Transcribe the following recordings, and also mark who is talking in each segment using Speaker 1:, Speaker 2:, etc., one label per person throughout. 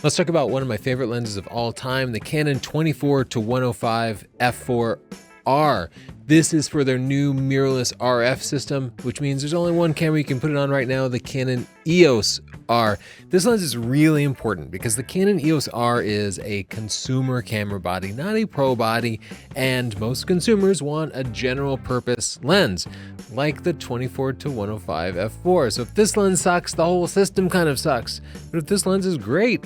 Speaker 1: Let's talk about one of my favorite lenses of all time, the Canon 24-105 f4R. This is for their new mirrorless RF system, which means there's only one camera you can put it on right now, the Canon EOS R. This lens is really important because the Canon EOS R is a consumer camera body, not a pro body, and most consumers want a general purpose lens, like the 24-105 f4. So if this lens sucks, the whole system kind of sucks. But if this lens is great,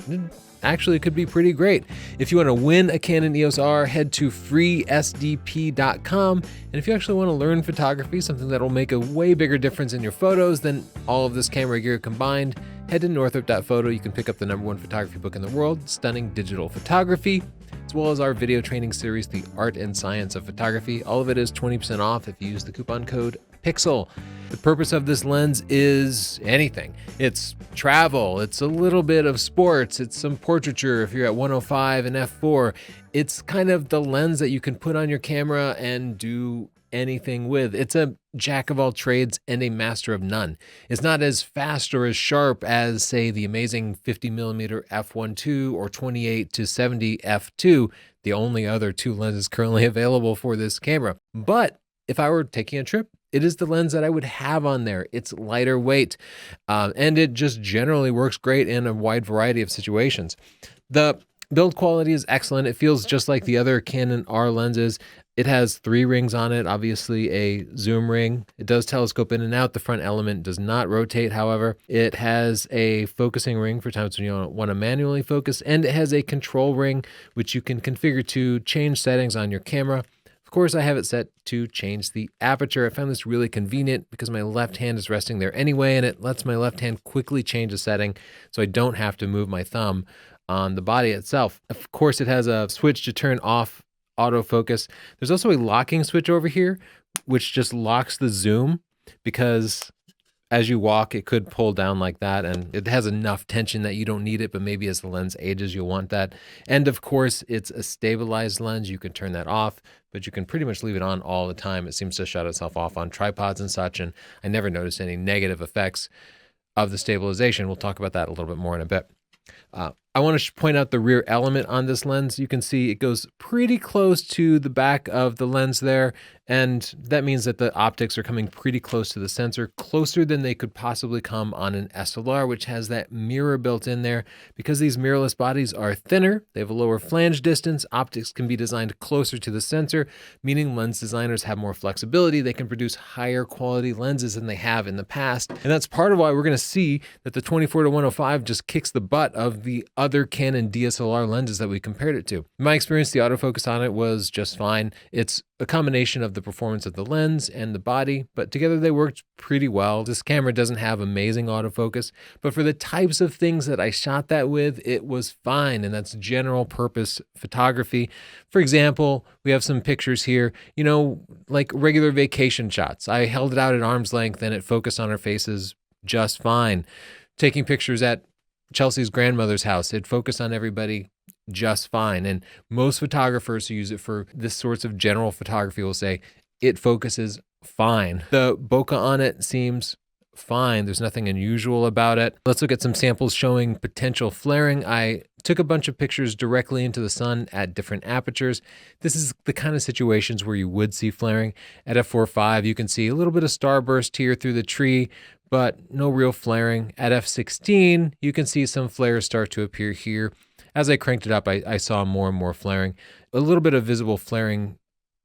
Speaker 1: actually it could be pretty great. If you want to win a Canon EOS R, head to freesdp.com. And if you actually want to learn photography, something that will make a way bigger difference in your photos than all of this camera gear combined, head to northrop.photo. You can pick up the #1 photography book in the world, Stunning Digital Photography, as well as our video training series, The Art and Science of Photography. All of it is 20% off if you use the coupon code PIXEL. The purpose of this lens is anything. It's travel, it's a little bit of sports, it's some portraiture if you're at 105 and f4. It's kind of the lens that you can put on your camera and do anything with. It's a jack of all trades and a master of none. It's not as fast or as sharp as, say, the amazing 50mm f1.2 or 28-70 f2, the only other two lenses currently available for this camera. But if I were taking a trip, it is the lens that I would have on there. It's lighter weight, and it just generally works great in a wide variety of situations. The build quality is excellent. It feels just like the other Canon R lenses. It has 3 rings on it, obviously a zoom ring. It does telescope in and out. The front element does not rotate, however. It has a focusing ring for times when you don't want to manually focus, and it has a control ring, which you can configure to change settings on your camera. Of course, I have it set to change the aperture. I found this really convenient because my left hand is resting there anyway, and it lets my left hand quickly change the setting so I don't have to move my thumb on the body itself. Of course, it has a switch to turn off autofocus. There's also a locking switch over here, which just locks the zoom because as you walk, it could pull down like that, and it has enough tension that you don't need it, but maybe as the lens ages, you'll want that. And of course, it's a stabilized lens. You can turn that off, but you can pretty much leave it on all the time. It seems to shut itself off on tripods and such, and I never noticed any negative effects of the stabilization. We'll talk about that a little bit more in a bit. I want to point out the rear element on this lens. You can see it goes pretty close to the back of the lens there, and that means that the optics are coming pretty close to the sensor, closer than they could possibly come on an SLR, which has that mirror built in there. Because these mirrorless bodies are thinner, they have a lower flange distance, optics can be designed closer to the sensor, meaning lens designers have more flexibility. They can produce higher quality lenses than they have in the past, and that's part of why we're going to see that the 24-105 just kicks the butt of the other Canon DSLR lenses that we compared it to. In my experience, the autofocus on it was just fine. It's a combination of the performance of the lens and the body, but together they worked pretty well. This camera doesn't have amazing autofocus, but for the types of things that I shot that with, it was fine, and that's general purpose photography. For example, we have some pictures here, you know, like regular vacation shots. I held it out at arm's length and it focused on our faces just fine. Taking pictures at Chelsea's grandmother's house, it focused on everybody just fine. And most photographers who use it for this sorts of general photography will say it focuses fine. The bokeh on it seems fine. There's nothing unusual about it. Let's look at some samples showing potential flaring. I took a bunch of pictures directly into the sun at different apertures. This is the kind of situations where you would see flaring. At f4.5, you can see a little bit of starburst here through the tree, but no real flaring. At f16, you can see some flares start to appear here. As I cranked it up, I saw more and more flaring. A little bit of visible flaring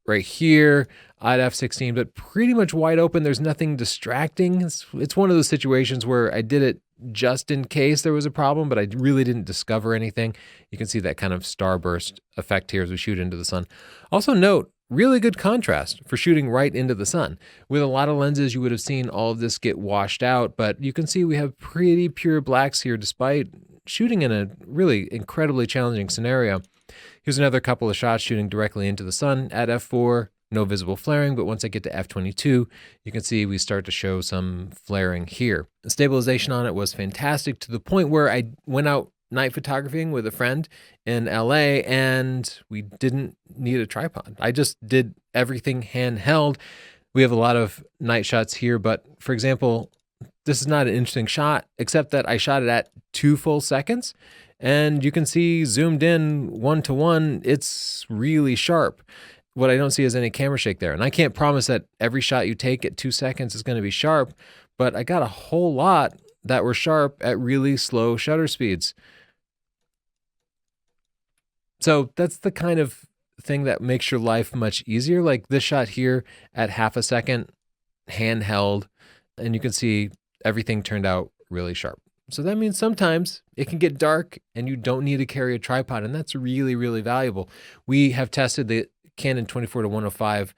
Speaker 1: right here at f16, but pretty much wide open. There's nothing distracting. It's one of those situations where I did it just in case there was a problem, but I really didn't discover anything. You can see that kind of starburst effect here as we shoot into the sun. Also note, really good contrast for shooting right into the sun. With a lot of lenses, you would have seen all of this get washed out, but you can see we have pretty pure blacks here despite shooting in a really incredibly challenging scenario. Here's another couple of shots shooting directly into the sun at f4. No visible flaring, but once I get to f22, you can see we start to show some flaring here. The stabilization on it was fantastic to the point where I went out night photographing with a friend in LA and we didn't need a tripod. I just did everything handheld. We have a lot of night shots here, but for example, this is not an interesting shot, except that I shot it at 2 full seconds. And you can see zoomed in 1:1, it's really sharp. What I don't see is any camera shake there. And I can't promise that every shot you take at 2 seconds is going to be sharp, but I got a whole lot that were sharp at really slow shutter speeds. So that's the kind of thing that makes your life much easier. Like this shot here at half a second, handheld, and you can see everything turned out really sharp. So that means sometimes it can get dark and you don't need to carry a tripod, and that's really, really valuable. We have tested the Canon 24-105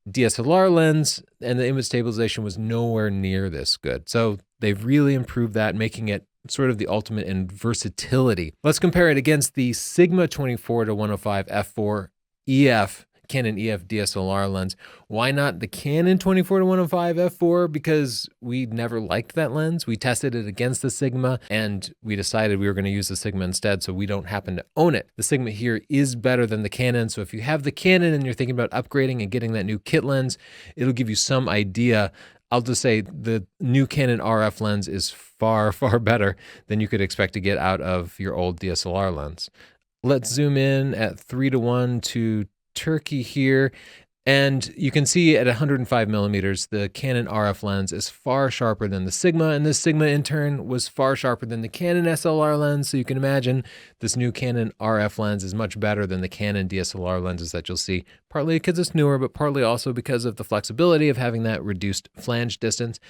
Speaker 1: DSLR lens, and the image stabilization was nowhere near this good. So they've really improved that, making it sort of the ultimate in versatility. Let's compare it against the Sigma 24-105 f4 EF Canon EF DSLR lens. Why not the Canon 24-105 f4? Because we never liked that lens. We tested it against the Sigma and we decided we were going to use the Sigma instead, so we don't happen to own it. The Sigma here is better than the Canon, so if you have the Canon and you're thinking about upgrading and getting that new kit lens, it'll give you some idea. I'll just say the new Canon RF lens is far, far better than you could expect to get out of your old DSLR lens. Let's zoom in at 3:1 to Turkey here, and you can see at 105 millimeters, the Canon RF lens is far sharper than the Sigma, and this Sigma in turn was far sharper than the Canon SLR lens, so you can imagine this new Canon RF lens is much better than the Canon DSLR lenses that you'll see, partly because it's newer, but partly also because of the flexibility of having that reduced flange distance.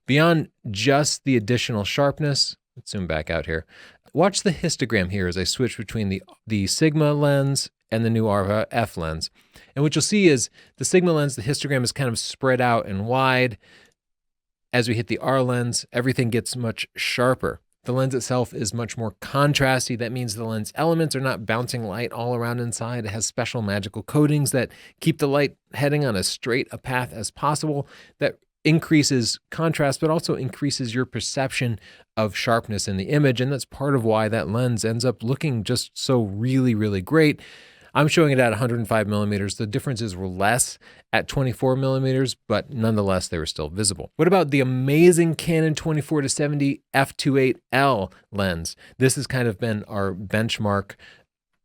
Speaker 1: Beyond just the additional sharpness, let's zoom back out here. Watch the histogram here as I switch between the Sigma lens and the new RF lens. And what you'll see is the Sigma lens, the histogram is kind of spread out and wide. As we hit the R lens, everything gets much sharper. The lens itself is much more contrasty. That means the lens elements are not bouncing light all around inside. It has special magical coatings that keep the light heading on as straight a path as possible. That increases contrast, but also increases your perception of sharpness in the image. And that's part of why that lens ends up looking just so really, really great. I'm showing it at 105 millimeters. The differences were less at 24 millimeters, but nonetheless, they were still visible. What about the amazing Canon 24-70 f2.8L lens? This has kind of been our benchmark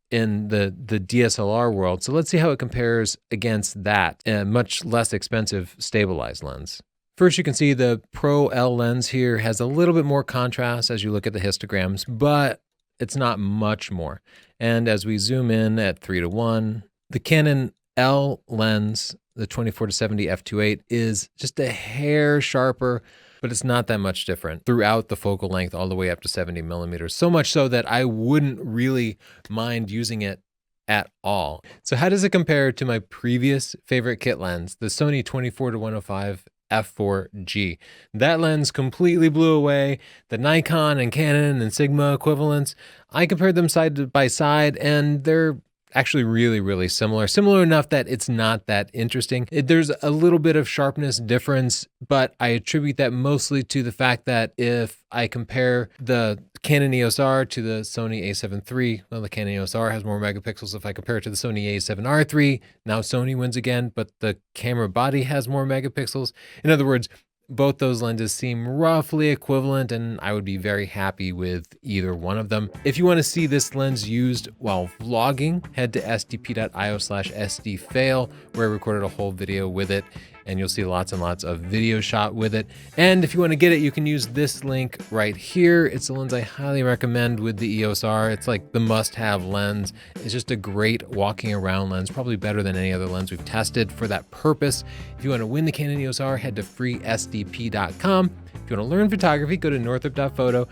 Speaker 1: in the DSLR world. So let's see how it compares against that, a much less expensive stabilized lens. First, you can see the Pro L lens here has a little bit more contrast as you look at the histograms, but it's not much more. And as we zoom in at 3:1, the Canon L lens, the 24-70 f2.8, is just a hair sharper, but it's not that much different throughout the focal length all the way up to 70 millimeters. So much so that I wouldn't really mind using it at all. So how does it compare to my previous favorite kit lens, the Sony 24-105 f4G? That lens completely blew away the Nikon and Canon and Sigma equivalents. I compared them side by side, and they're actually really, really similar. Similar enough that it's not that interesting. There's a little bit of sharpness difference, but I attribute that mostly to the fact that if I compare the Canon EOS R to the Sony a7 III, well, the Canon EOS R has more megapixels. If I compare it to the Sony a7R III, now Sony wins again, but the camera body has more megapixels. In other words, both those lenses seem roughly equivalent, and I would be very happy with either one of them. If you want to see this lens used while vlogging, head to sdp.io/sdfail, where I recorded a whole video with it, and you'll see lots and lots of video shot with it. And if you want to get it, you can use this link right here. It's a lens I highly recommend with the EOS R. It's like the must-have lens. It's just a great walking around lens, probably better than any other lens we've tested for that purpose. If you want to win the Canon EOS R, head to freesdp.com. If you want to learn photography, go to northrop.photo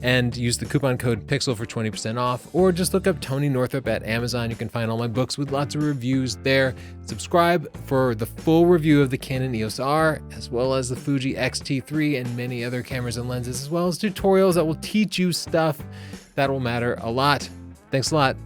Speaker 1: and use the coupon code PIXEL for 20% off, or just look up Tony Northrop at Amazon. You can find all my books with lots of reviews there. Subscribe for the full review of the Canon EOS R, as well as the Fuji X-T3 and many other cameras and lenses, as well as tutorials that will teach you stuff that will matter a lot. Thanks a lot.